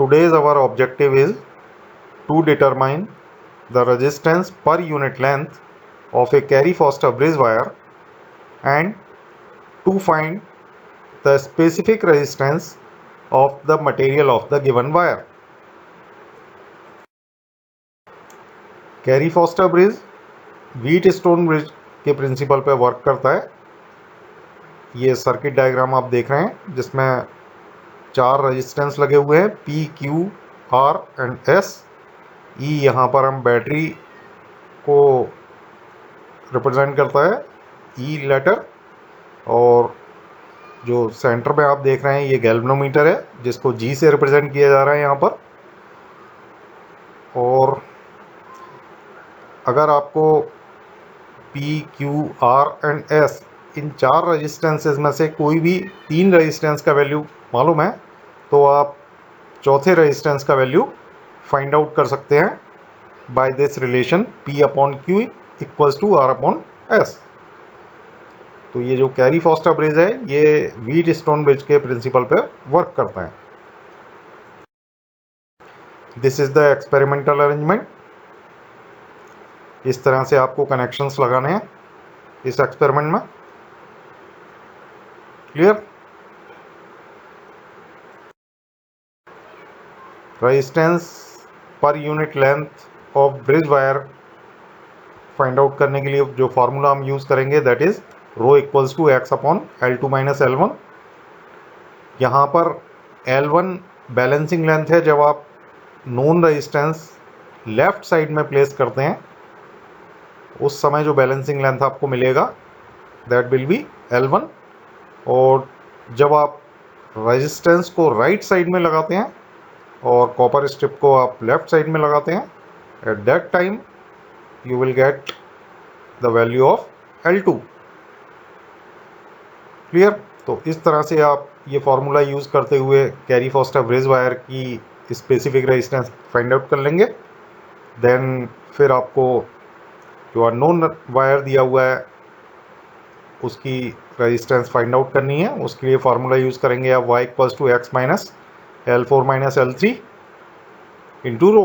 today's our objective is to determine the resistance per unit length of a Carey Foster bridge wire and to find the specific resistance of the material of the given wire. Carey Foster bridge Wheatstone bridge के principle पे work करता है। ये circuit diagram आप देख रहे हैं जिसमें 4 रेजिस्टेंस लगे हुए हैं P, Q, R and S। E यहाँ पर हम बैटरी को रिप्रेजेंट करता है, E लेटर। और जो सेंटर में आप देख रहे हैं ये गैल्वेनोमीटर है जिसको G से रिप्रेजेंट किया जा रहा है यहाँ पर। और अगर आपको P, Q, R and S in 4 resistances में से कोई भी 3 रेजिस्टेंस का वैल्यू मालूम है तो आप चौथे रेजिस्टेंस का वैल्यू फाइंड आउट कर सकते हैं by this relation P upon Q equals to R upon S। तो ये जो कैरी फॉस्टर ब्रिज है ये व्हीटस्टोन ब्रिज के प्रिंसिपल पे वर्क करता है। This is the experimental arrangement. इस तरह से आपको कनेक्शंस लगाने हैं इस एक्सपेरिमेंट में। Clear? Resistance per unit length of bridge wire find out करने के लिए जो फॉर्मूला हम यूज करेंगे that is rho equals to x upon L2 minus L1। यहाँ पर L1 बैलेंसिंग लेंथ है। जब आप नोन रेजिस्टेंस लेफ्ट साइड में प्लेस करते हैं उस समय जो बैलेंसिंग लेंथ आपको मिलेगा दैट विल बी L1। और जब आप रेजिस्टेंस को राइट साइड में लगाते हैं और कॉपर स्ट्रिप को आप लेफ्ट साइड में लगाते हैं at that time you will get the value of L2। Clear? तो इस तरह से आप ये फॉर्मूला यूज़ करते हुए कैरी फॉस्टर ब्रिज वायर की स्पेसिफिक रेजिस्टेंस फाइंड आउट कर लेंगे। देन फिर आपको जो अननोन वायर दिया हुआ है उसकी रेजिस्टेंस फाइंड आउट करनी है। उसके लिए फार्मूला यूज़ करेंगे आप y equals to x minus L4 minus L3 into rho.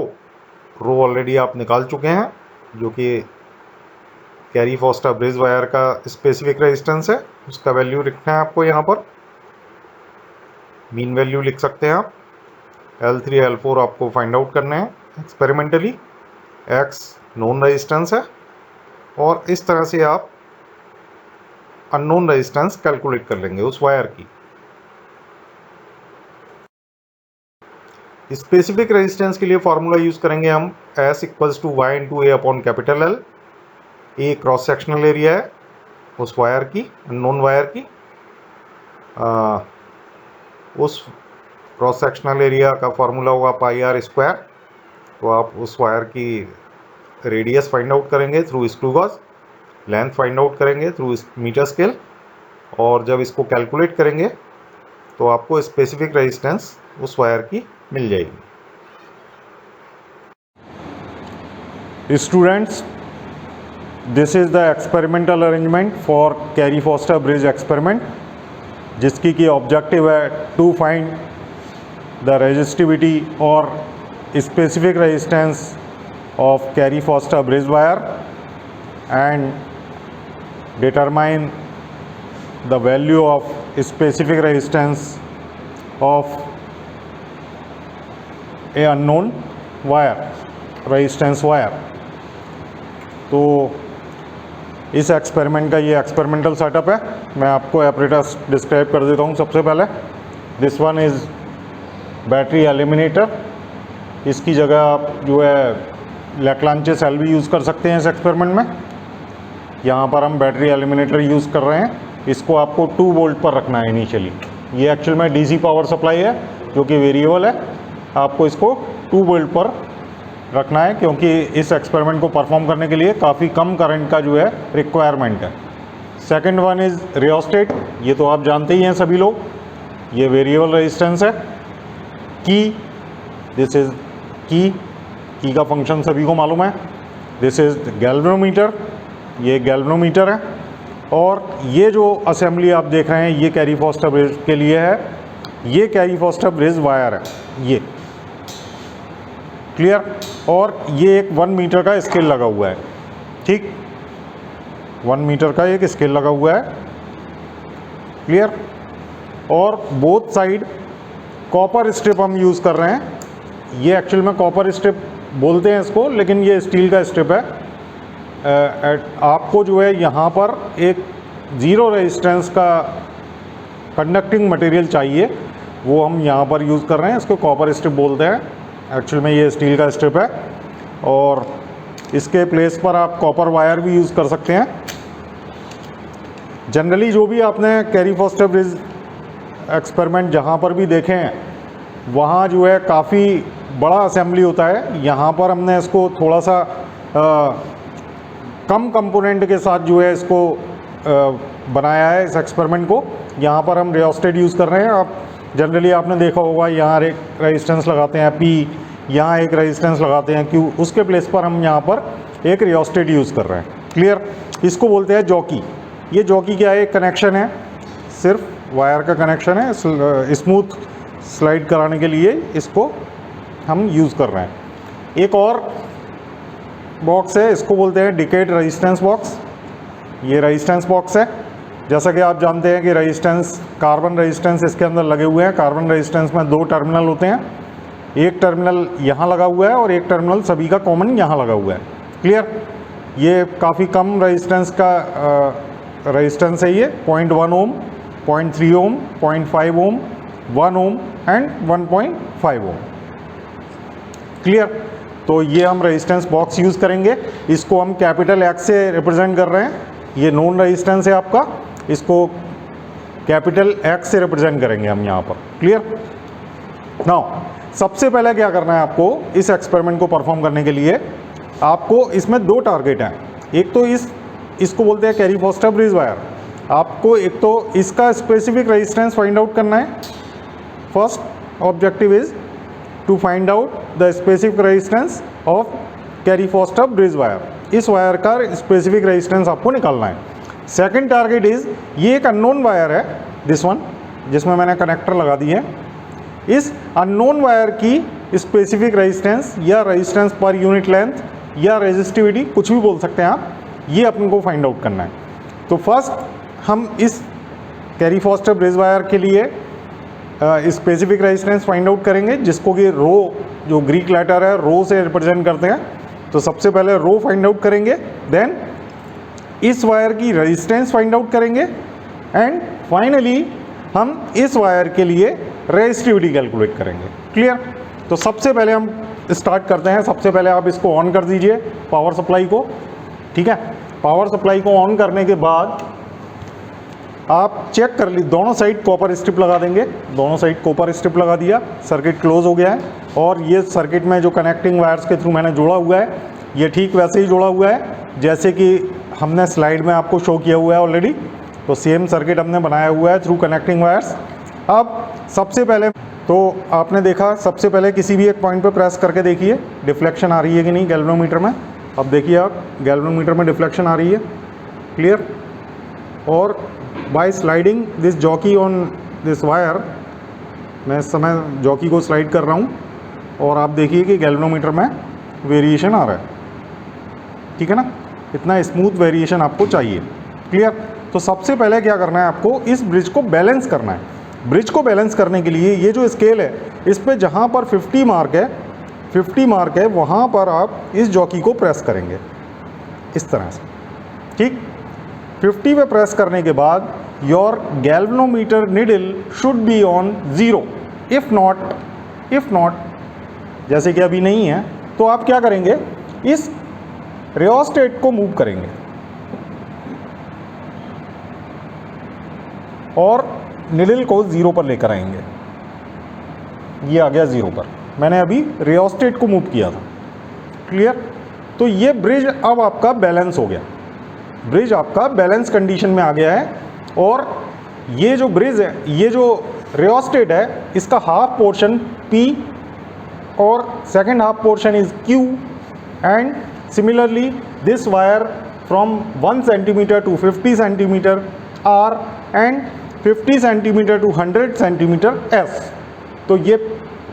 Rho already आप निकाल चुके हैं जो कि कैरी फॉस्टर ब्रिज वायर का स्पेसिफिक रेजिस्टेंस है। उसका वैल्यू लिखना है आपको यहाँ पर। मीन वैल्यू लिख सकते हैं आप। L3 L4 आपको फाइंड आउट करना है एक्सपेरिमेंटली। X नोन रेजिस्टेंस है और इस तरह से आप अननोन रेजिस्टेंस कैलकुलेट कर लेंगे उस वायर की। स्पेसिफिक रेजिस्टेंस के लिए फॉर्मूला यूज करेंगे हम S equals to y into A upon capital L। A cross sectional area है उस वायर की, अननोन वायर की। उस क्रॉस सेक्शनल एरिया का फॉर्मूला होगा पाई आर स्क्वायर। तो आप उस वायर की रेडियस फाइंड आउट करेंगे through screw gauge, length find out करेंगे थ्रू मीटर स्केल, और जब इसको कैलकुलेट करेंगे तो आपको स्पेसिफिक रेजिस्टेंस उस वायर की मिल जाएगी। Students, this is the experimental arrangement for carry Foster bridge experiment, जिसकी की ऑब्जेक्टिव है टू फाइंड द रेजिस्टिविटी और specific resistance of Carey Foster bridge wire and determine the value of specific resistance of a unknown wire, resistance wire। तो इस experiment का ये experimental setup है। मैं आपको एपरेटस डिस्क्राइब कर देता हूँ। सबसे पहले this one is battery eliminator. इसकी जगह आप जो है लैक्लांचे सेल भी यूज़ कर सकते हैं इस एक्सपेरिमेंट में। यहाँ पर हम बैटरी एलिमिनेटर यूज़ कर रहे हैं। इसको आपको 2 वोल्ट पर रखना है इनिशियली। ये एक्चुअल में डीसी पावर सप्लाई है जो कि वेरिएबल है। आपको इसको 2 वोल्ट पर रखना है क्योंकि इस एक्सपेरिमेंट को परफॉर्म करने के लिए काफ़ी कम करंट का जो है रिक्वायरमेंट है। Second one is rheostat. ये तो आप जानते ही हैं सभी लोग, ये वेरिएबल रेजिस्टेंस है। की, दिस इज़ की का फंक्शन सभी को मालूम है। दिस इज़ गैल्वेनोमीटर, ये गैल्वेनोमीटर है। और ये जो असेंबली आप देख रहे हैं ये कैरी फॉस्टर ब्रिज के लिए है। ये कैरी फॉस्टर ब्रिज वायर है। क्लियर। और ये एक 1 मीटर का स्केल लगा हुआ है, ठीक, 1 मीटर का एक स्केल लगा हुआ है, क्लियर। और बोथ साइड कॉपर स्ट्रिप हम यूज़ कर रहे हैं। ये एक्चुअल में कॉपर स्ट्रिप बोलते हैं इसको, लेकिन ये स्टील का स्ट्रिप है। आपको जो है यहाँ पर एक ज़ीरो रेजिस्टेंस का कंडक्टिंग मटेरियल चाहिए, वो हम यहाँ पर यूज़ कर रहे हैं, इसको कॉपर स्ट्रिप बोलते हैं। एक्चुअल में ये स्टील का स्ट्रिप है और इसके प्लेस पर आप कॉपर वायर भी यूज़ कर सकते हैं। जनरली जो भी आपने कैरी फॉस्टर ब्रिज एक्सपेरिमेंट जहाँ पर भी देखे हैं, वहाँ जो है काफ़ी बड़ा असेंबली होता है। यहाँ पर हमने इसको थोड़ा सा कम कंपोनेंट के साथ जो है इसको बनाया है इस एक्सपेरिमेंट को। यहाँ पर हम रियोस्टेट यूज़ कर रहे हैं। आप जनरली आपने देखा होगा यहाँ एक रेजिस्टेंस लगाते हैं P, यहाँ एक रेजिस्टेंस लगाते हैं Q, उसके प्लेस पर हम यहाँ पर एक रियोस्टेट यूज़ कर रहे हैं, क्लियर। इसको बोलते हैं जॉकी। ये जॉकी क्या है, एक कनेक्शन है, सिर्फ वायर का कनेक्शन है, स्मूथ स्लाइड कराने के लिए इसको हम यूज़ कर रहे हैं। एक और बॉक्स है, इसको बोलते हैं डिकेड रेजिस्टेंस बॉक्स। ये रेजिस्टेंस बॉक्स है। जैसा कि आप जानते हैं कि रेजिस्टेंस, कार्बन रेजिस्टेंस इसके अंदर लगे हुए हैं। कार्बन रेजिस्टेंस में 2 टर्मिनल होते हैं, एक टर्मिनल यहाँ लगा हुआ है और एक टर्मिनल सभी का कॉमन यहाँ लगा हुआ है, क्लियर। ये काफ़ी कम रेजिस्टेंस का रेजिस्टेंस है ये, 0.1 ओम, 0.3 ओम, 0.5 ओम, 1 ओम एंड 1.5 ओम, क्लियर। तो ये हम रेजिस्टेंस बॉक्स यूज़ करेंगे। इसको हम कैपिटल X से रिप्रेजेंट कर रहे हैं। ये नोन रेजिस्टेंस है आपका, इसको कैपिटल X से रिप्रेजेंट करेंगे हम यहाँ पर, क्लियर। नाउ सबसे पहले क्या करना है आपको इस एक्सपेरिमेंट को परफॉर्म करने के लिए, आपको इसमें 2 टारगेट हैं। एक तो इसको बोलते हैं कैरी फॉस्टर ब्रिज वायर। आपको एक तो इसका स्पेसिफिक रेजिस्टेंस फाइंड आउट करना है। First objective is to find out the specific resistance of Carey Foster bridge wire. इस वायर का स्पेसिफिक रेजिस्टेंस आपको निकालना है। सेकंड टारगेट इज, ये एक अननोन वायर है, दिस वन, जिसमें मैंने कनेक्टर लगा दिए हैं। इस अननोन वायर की स्पेसिफिक रेजिस्टेंस या रेजिस्टेंस पर यूनिट लेंथ या रेजिस्टिविटी, कुछ भी बोल सकते हैं आप, ये अपन को फाइंड आउट करना है। तो फर्स्ट हम इस कैरी फॉस्टर ब्रिज वायर के लिए स्पेसिफिक रेजिस्टेंस फाइंड आउट करेंगे, जिसको कि रो, जो ग्रीक लेटर है रो से रिप्रेजेंट करते हैं। तो सबसे पहले रो फाइंड आउट करेंगे, देन इस वायर की रेजिस्टेंस फाइंड आउट करेंगे एंड फाइनली हम इस वायर के लिए रेजिस्टिविटी कैलकुलेट करेंगे, क्लियर। तो सबसे पहले हम स्टार्ट करते हैं। सबसे पहले आप इसको ऑन कर दीजिए, पावर सप्लाई को, ठीक है। पावर सप्लाई को ऑन करने के बाद आप चेक कर ली, दोनों साइड कॉपर स्ट्रिप लगा देंगे। दोनों साइड कॉपर स्ट्रिप लगा दिया, सर्किट क्लोज हो गया है। और ये सर्किट में जो कनेक्टिंग वायर्स के थ्रू मैंने जोड़ा हुआ है, ये ठीक वैसे ही जोड़ा हुआ है जैसे कि हमने स्लाइड में आपको शो किया हुआ है ऑलरेडी। तो सेम सर्किट हमने बनाया हुआ है थ्रू कनेक्टिंग वायर्स। अब सबसे पहले तो आपने देखा, सबसे पहले किसी भी एक पॉइंट पे प्रेस करके देखिए डिफ्लेक्शन आ रही है कि नहीं गैल्वेनोमीटर में। अब देखिए आप, गैल्वेनोमीटर में डिफ्लेक्शन आ रही है, क्लियर। और by sliding this jockey on this wire, मैं इस समय जॉकी को स्लाइड कर रहा हूँ और आप देखिए कि गैल्वेनोमीटर में वेरिएशन आ रहा है, ठीक है ना। इतना स्मूथ वेरिएशन आपको चाहिए, क्लियर। तो सबसे पहले क्या करना है आपको, इस ब्रिज को बैलेंस करना है। ब्रिज को बैलेंस करने के लिए ये जो स्केल है, इस पे जहाँ पर 50 मार्क है, 50 मार्क है, वहाँ पर आप इस जॉकी को प्रेस करेंगे इस तरह से, ठीक। 50 पे प्रेस करने के बाद your galvanometer needle should be on 0। If not जैसे कि अभी नहीं है, तो आप क्या करेंगे, इस रियोस्टेट को मूव करेंगे और निडल को 0 पर लेकर आएंगे। ये आ गया 0 पर, मैंने अभी रियोस्टेट को मूव किया था, क्लियर। तो ये ब्रिज अब आपका बैलेंस हो गया, ब्रिज आपका बैलेंस कंडीशन में आ गया है। और ये जो ब्रिज है, ये जो रियोस्टेट है, इसका हाफ पोर्शन P और second half portion is Q and similarly this wire from 1 centimetre to 50 centimetre R and 50 centimetre to 100 centimetre S। तो ये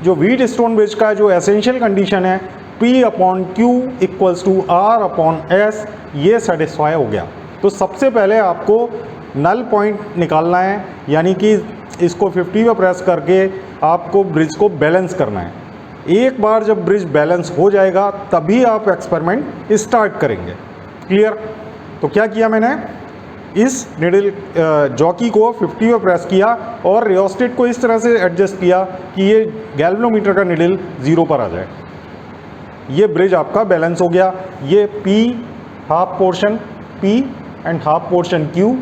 जो व्हीट स्टोन ब्रिज का जो एसेंशियल कंडीशन है P/Q = R/S, ये सेटिस्फाई हो गया। तो सबसे पहले आपको नल पॉइंट निकालना है, यानी कि इसको 50 पे प्रेस करके आपको ब्रिज को बैलेंस करना है। एक बार जब ब्रिज बैलेंस हो जाएगा तभी आप एक्सपेरिमेंट स्टार्ट करेंगे। क्लियर? तो क्या किया मैंने, इस निडल जॉकी को 50 पे प्रेस किया और रियोस्टेट को इस तरह से एडजस्ट किया कि ये गैल्वेनोमीटर का निडल 0 पर आ जाए। ये ब्रिज आपका बैलेंस हो गया। ये P half portion P and half portion Q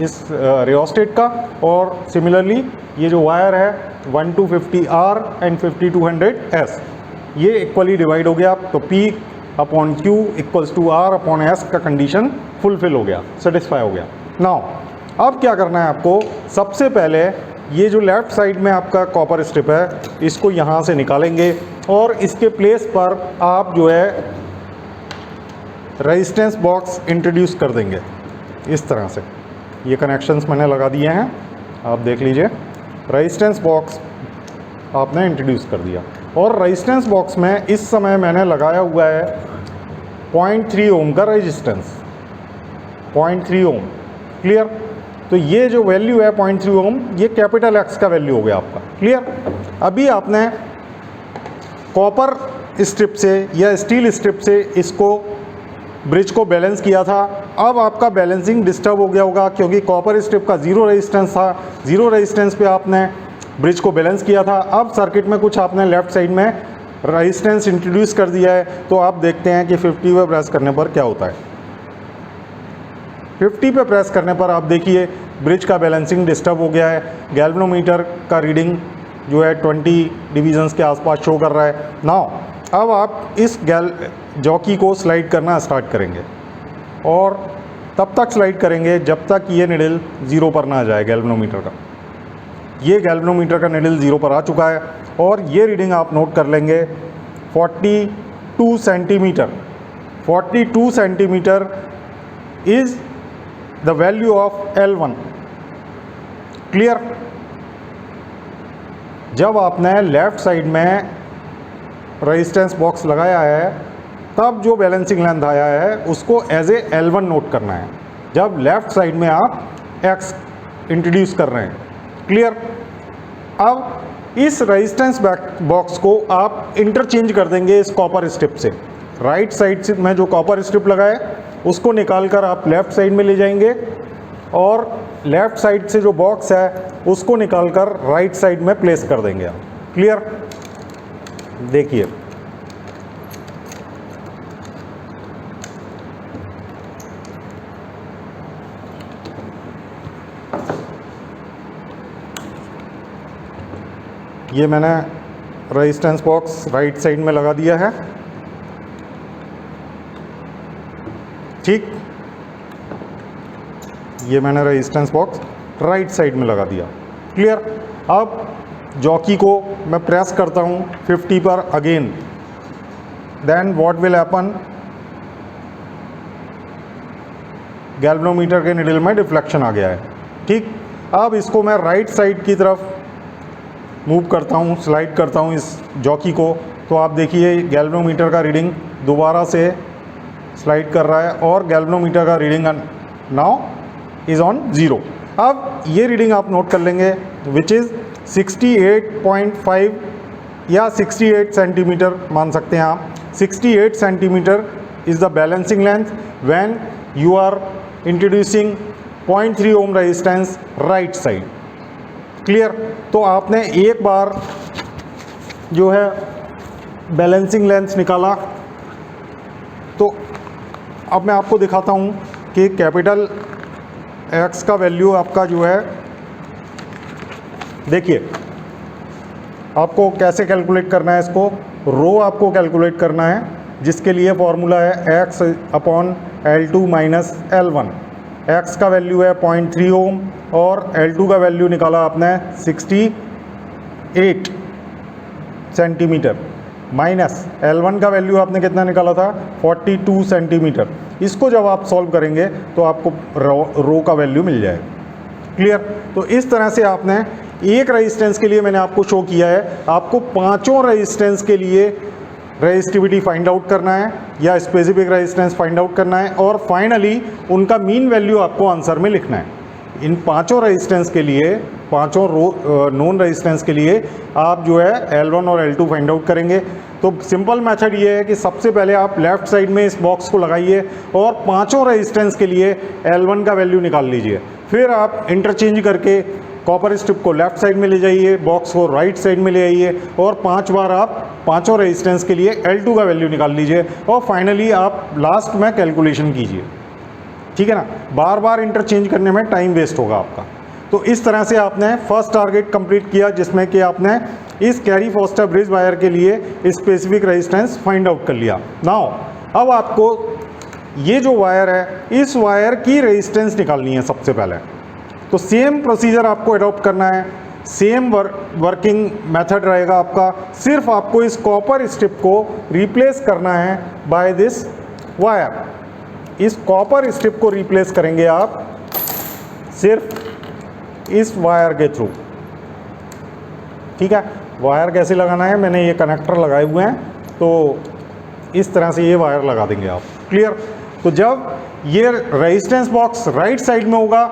इस रियोस्टेट का, और सिमिलरली ये जो वायर है 1250R एंड 5200S, ये इक्वली डिवाइड हो गया। तो P/Q = R/S का कंडीशन फुलफिल हो गया, सेटिस्फाई हो गया। नाउ अब क्या करना है आपको, सबसे पहले ये जो लेफ़्ट साइड में आपका कॉपर स्ट्रिप है इसको यहाँ से निकालेंगे और इसके प्लेस पर आप जो है रेजिस्टेंस बॉक्स इंट्रोड्यूस कर देंगे इस तरह से। ये कनेक्शंस मैंने लगा दिए हैं, आप देख लीजिए। रेजिस्टेंस बॉक्स आपने इंट्रोड्यूस कर दिया और रेजिस्टेंस बॉक्स में इस समय मैंने लगाया हुआ है 0.3 ओम का रेजिस्टेंस, 0.3 ओम। क्लियर? तो ये जो वैल्यू है 0.3 ओम, ये कैपिटल X का वैल्यू हो गया आपका। क्लियर? अभी आपने कॉपर स्ट्रिप से या स्टील स्ट्रिप से इसको ब्रिज को बैलेंस किया था। अब आपका बैलेंसिंग डिस्टर्ब हो गया होगा क्योंकि कॉपर स्ट्रिप का 0 रेजिस्टेंस था। 0 रेजिस्टेंस पे आपने ब्रिज को बैलेंस किया था। अब सर्किट में कुछ आपने लेफ़्ट साइड में रेजिस्टेंस इंट्रोड्यूस कर दिया है। तो आप देखते हैं कि 50 पे प्रेस करने पर क्या होता है। 50 पे प्रेस करने पर आप देखिए ब्रिज का बैलेंसिंग डिस्टर्ब हो गया है। गैल्वेनोमीटर का रीडिंग जो है 20 डिवीजन्स के आसपास शो कर रहा है। नाउ अब आप इस जॉकी को स्लाइड करना स्टार्ट करेंगे और तब तक स्लाइड करेंगे जब तक ये निडल 0 पर ना आ जाए गैल्वेनोमीटर का। ये गैल्वेनोमीटर का निडल 0 पर आ चुका है और ये रीडिंग आप नोट कर लेंगे 42 centimetre. 42 centimetre is the value of L1। Clear? जब आपने लेफ़्ट साइड में रेजिस्टेंस बॉक्स लगाया है तब जो बैलेंसिंग लेंथ आया है उसको एज ए L1 नोट करना है, जब लेफ़्ट साइड में आप X इंट्रोड्यूस कर रहे हैं। क्लियर? अब इस रेजिस्टेंस बॉक्स को आप इंटरचेंज कर देंगे इस कॉपर स्ट्रिप से। राइट साइड से में जो कॉपर स्ट्रिप लगा है उसको निकाल कर आप लेफ़्ट साइड में ले जाएंगे और लेफ़्ट साइड से जो बॉक्स है उसको निकाल कर राइट साइड में प्लेस कर देंगे आप। क्लियर? देखिए ये मैंने रेजिस्टेंस बॉक्स राइट साइड में लगा दिया है। ठीक, ये मैंने रेजिस्टेंस बॉक्स राइट साइड में लगा दिया। क्लियर? अब जॉकी को मैं प्रेस करता हूँ 50 पर again, then what will happen, galvanometer के निडल में डिफ्लेक्शन आ गया है। ठीक, अब इसको मैं राइट साइड की तरफ मूव करता हूँ, स्लाइड करता हूँ इस जॉकी को, तो आप देखिए गैल्वेनोमीटर का रीडिंग दोबारा से स्लाइड कर रहा है और गैल्वेनोमीटर का रीडिंग नाउ इज़ ऑन 0। अब ये रीडिंग आप नोट कर लेंगे विच इज़ 68.5 या 68 सेंटीमीटर मान सकते हैं आप। 68 centimetre is the balancing length when you are introducing 0.3 ohm resistance right side. Clear? तो आपने एक बार जो है बैलेंसिंग लेंथ निकाला, तो अब मैं आपको दिखाता हूँ कि कैपिटल X का वैल्यू आपका जो है, देखिए आपको कैसे कैलकुलेट करना है इसको। रो आपको कैलकुलेट करना है जिसके लिए फॉर्मूला है X/L2 - L1। X का वैल्यू है 0.3 ओम और L2 का वैल्यू निकाला आपने 68 सेंटीमीटर माइनस L1 का वैल्यू आपने कितना निकाला था 42 सेंटीमीटर। इसको जब आप सॉल्व करेंगे तो आपको रो का वैल्यू मिल जाएगा। क्लियर? तो इस तरह से आपने एक रेजिस्टेंस के लिए मैंने आपको शो किया है, आपको पांचों रेजिस्टेंस के लिए रेजिस्टिविटी फाइंड आउट करना है या स्पेसिफिक रेजिस्टेंस फाइंड आउट करना है और फाइनली उनका मीन वैल्यू आपको आंसर में लिखना है। इन पांचों रेजिस्टेंस के लिए, पांचों नॉन रेजिस्टेंस के लिए आप जो है L1 और L2 फाइंड आउट करेंगे। तो सिंपल मेथड ये है कि सबसे पहले आप लेफ्ट साइड में इस बॉक्स को लगाइए और पांचों रेजिस्टेंस के लिए L1 का वैल्यू निकाल लीजिए। फिर आप इंटरचेंज करके कॉपर स्ट्रिप को लेफ्ट साइड में ले जाइए, बॉक्स को राइट साइड में ले आइए और 5 बार आप पांचों रेजिस्टेंस के लिए L2 का वैल्यू निकाल लीजिए और फाइनली आप लास्ट में कैलकुलेशन कीजिए। ठीक है ना, बार बार इंटरचेंज करने में टाइम वेस्ट होगा आपका। तो इस तरह से आपने फर्स्ट टारगेट कंप्लीट किया, जिसमें कि आपने इस कैरी फॉस्टर ब्रिज वायर के लिए स्पेसिफिक रेजिस्टेंस फाइंड आउट कर लिया। नाउ अब आपको ये जो वायर है, इस वायर की रेजिस्टेंस निकालनी है सबसे पहले। तो सेम प्रोसीजर आपको अडॉप्ट करना है, सेम वर्किंग मेथड रहेगा आपका। सिर्फ आपको इस कॉपर स्ट्रिप को रिप्लेस करना है बाय दिस वायर। इस कॉपर स्ट्रिप को रिप्लेस करेंगे आप सिर्फ इस वायर के थ्रू। ठीक है, वायर कैसे लगाना है, मैंने ये कनेक्टर लगाए हुए हैं, तो इस तरह से ये वायर लगा देंगे आप। क्लियर। तो जब ये रेजिस्टेंस बॉक्स राइट साइड में होगा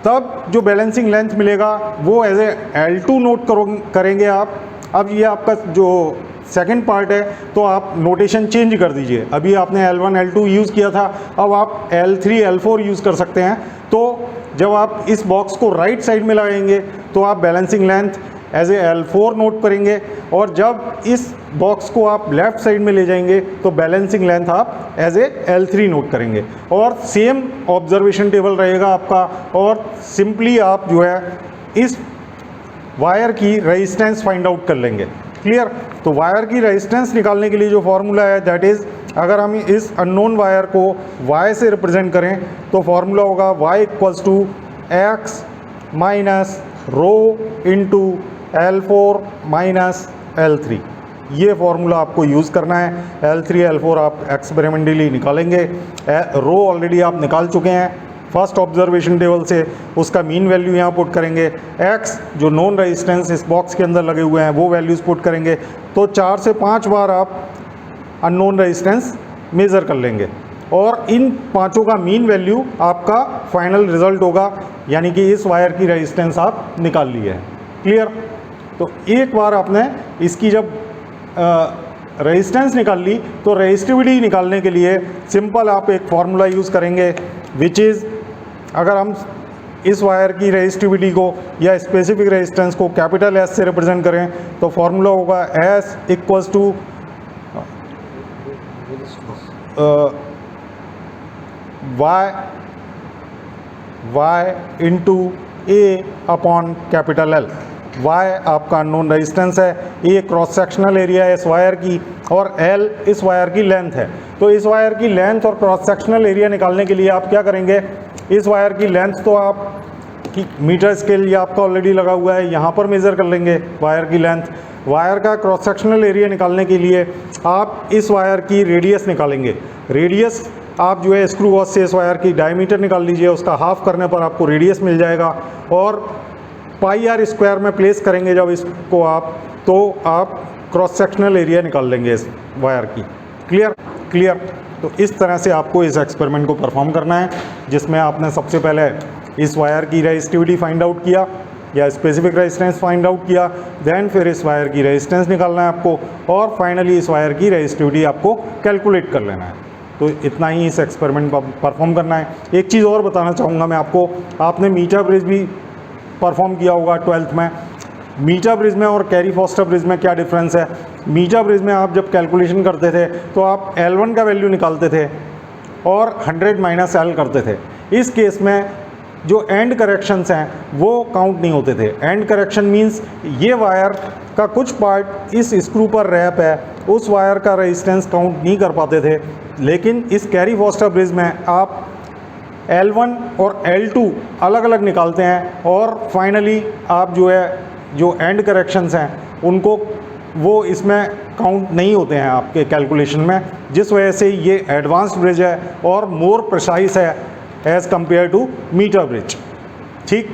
तब जो बैलेंसिंग लेंथ मिलेगा वो एज ए L2 नोट करेंगे आप। अब ये आपका जो सेकंड पार्ट है तो आप नोटेशन चेंज कर दीजिए। अभी आपने L1 L2 यूज़ किया था, अब आप L3 L4 यूज़ कर सकते हैं। तो जब आप इस बॉक्स को राइट साइड में लगाएंगे तो आप balancing length as a L4 note करेंगे और जब इस बॉक्स को आप लेफ़्ट साइड में ले जाएंगे तो बैलेंसिंग लेंथ आप एज ए L3 नोट करेंगे और सेम ऑब्जर्वेशन टेबल रहेगा आपका। और सिंपली आप जो है इस वायर की रेजिस्टेंस फाइंड आउट कर लेंगे। क्लियर। तो वायर की रेजिस्टेंस निकालने के लिए जो फॉर्मूला है दैट इज़, अगर हम इस अननोन वायर को y से रिप्रेजेंट करें तो फॉर्मूला होगा y equals to x minus rho into L4 minus L3। ये फॉर्मूला आपको यूज़ करना है। L3 L4 आप एक्सपेरिमेंटली निकालेंगे। रो ऑलरेडी आप निकाल चुके हैं फर्स्ट ऑब्जर्वेशन टेबल से, उसका मीन वैल्यू यहाँ पुट करेंगे। x जो नॉन रेजिस्टेंस इस बॉक्स के अंदर लगे हुए हैं वो वैल्यूज़ पुट करेंगे। तो 4 से 5 बार आप अननोन रेजिस्टेंस मेज़र कर लेंगे और इन पांचों का मीन वैल्यू आपका फाइनल रिजल्ट होगा, यानी कि इस वायर की रेजिस्टेंस आप निकाल लिए है। क्लियर। तो एक बार आपने इसकी जब रेजिस्टेंस निकाल ली तो रेजिस्टिविटी निकालने के लिए सिंपल आप एक फार्मूला यूज़ करेंगे विच इज़, अगर हम इस वायर की रेजिस्टिविटी को या स्पेसिफिक रेजिस्टेंस को कैपिटल S से रिप्रेजेंट करें तो फॉर्मूला होगा S equals to y into A upon capital L। y आपका अननोन रेजिस्टेंस है, A क्रॉस सेक्शनल एरिया है इस वायर की और L इस वायर की लेंथ है। तो इस वायर की लेंथ और क्रॉस सेक्शनल एरिया निकालने के लिए आप क्या करेंगे, इस वायर की लेंथ तो आप मीटर स्केल ये आपका ऑलरेडी लगा हुआ है, यहाँ पर मेज़र कर लेंगे वायर की लेंथ। वायर का क्रॉस सेक्शनल एरिया निकालने के लिए आप इस वायर की रेडियस निकालेंगे। रेडियस आप जो है स्क्रू गॉज से इस वायर की डायमीटर निकाल लीजिए, उसका हाफ करने पर आपको रेडियस मिल जाएगा और पाई आर स्क्वायर में प्लेस करेंगे जब इसको आप, तो आप क्रॉस सेक्शनल एरिया निकाल लेंगे इस वायर की। क्लियर। क्लियर। तो इस तरह से आपको इस एक्सपेरिमेंट को परफॉर्म करना है, जिसमें आपने सबसे पहले इस वायर की रेजिस्टिविटी फाइंड आउट किया या स्पेसिफिक रेजिस्टेंस फाइंड आउट किया, देन फिर इस वायर की रेजिस्टेंस निकालना है आपको और फाइनली इस वायर की रेजिस्टिविटी आपको कैलकुलेट कर लेना है। तो इतना ही इस एक्सपेरिमेंट पर परफॉर्म करना है। एक चीज़ और बताना चाहूँगा मैं आपको, आपने मीटर ब्रिज भी परफॉर्म किया होगा 12th में। मीटर ब्रिज में और कैरी फॉस्टर ब्रिज में क्या डिफरेंस है। मीटर ब्रिज में आप जब कैलकुलेशन करते थे तो आप L1 का वैल्यू निकालते थे और 100 माइनस L करते थे। इस केस में जो एंड करेक्शंस हैं वो काउंट नहीं होते थे। एंड करेक्शन मींस ये वायर का कुछ पार्ट इस स्क्रू पर रैप है, उस वायर का रेजिस्टेंस काउंट नहीं कर पाते थे। लेकिन इस कैरी फॉस्टर ब्रिज में आप L1 और L2 अलग अलग निकालते हैं और फाइनली आप जो है जो एंड करेक्शंस हैं उनको वो इसमें काउंट नहीं होते हैं आपके कैलकुलेशन में, जिस वजह से ये एडवांस्ड ब्रिज है और मोर प्रिसाइज है as compare to metre bridge. ठीक।